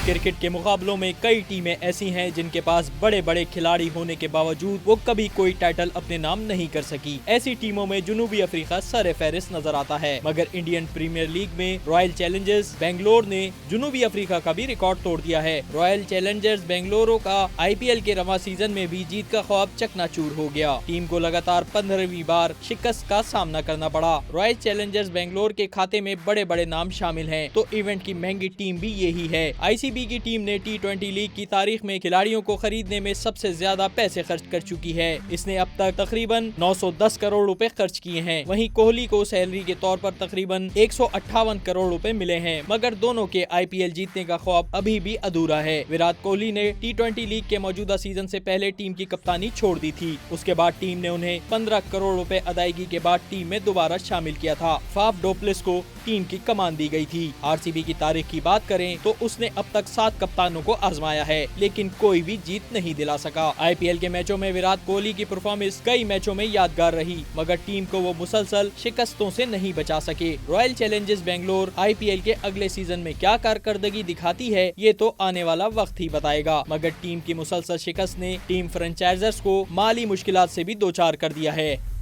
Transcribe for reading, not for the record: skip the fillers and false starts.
Cricket के मुकाबलों में कई टीमें ऐसी हैं जिनके पास बड़े बड़े खिलाड़ी होने के बावजूद वो कभी कोई टाइटल अपने नाम नहीं कर सकी। ऐसी टीमों में जुनूबी अफ्रीका सर-ए-फहरिस्त नजर आता है, मगर इंडियन प्रीमियर लीग में रॉयल चैलेंजर्स बेंगलोर ने जुनूबी अफ्रीका का भी रिकॉर्ड तोड़ दिया है। रॉयल चैलेंजर्स बेंगलोर का IPL के रवां सीजन में भी जीत का ख्वाब चकनाचूर हो गया। टीम को लगातार 15वीं बार शिकस्त का सामना करना पड़ा। रॉयल चैलेंजर्स बेंगलोर के खाते में बड़े बड़े नाम शामिल हैं, तो इवेंट की महंगी टीम भी यही है। ICB की टीम ने T20 लीग की तारीख में खिलाड़ियों को खरीदने में सबसे ज्यादा पैसे खर्च कर चुकी है। इसने अब तक तकरीबन 910 करोड़ रुपए खर्च किए हैं। वहीं कोहली को सैलरी के तौर पर तकरीबन 158 करोड़ रुपए मिले हैं, मगर दोनों के IPL जीतने का ख्वाब अभी भी अधूरा है। विराट कोहली ने T20 लीग के मौजूदा सीजन से पहले टीम की कप्तानी छोड़ दी थी। उसके बाद टीम ने उन्हें 15 करोड़ रुपए अदायगी के बाद टीम में दोबारा शामिल किया था। फाफ डुप्लेसिस को टीम की कमान दी गई थी। RCB की तारीख की बात करें तो उसने अब तक 7 कप्तानों को आजमाया है, लेकिन कोई भी जीत नहीं दिला सका। IPL के मैचों में विराट कोहली की परफॉर्मेंस कई मैचों में यादगार रही, मगर टीम को वो मुसलसल शिकस्तों से नहीं बचा सके। रॉयल चैलेंजर्स बेंगलोर IPL के अगले सीजन में क्या कारकर्दगी दिखाती है, ये तो आने वाला वक्त ही बताएगा, मगर टीम की मुसलसल शिकस्त ने टीम फ्रेंचाइजर्स को माली मुश्किलात से भी दो चार कर दिया है।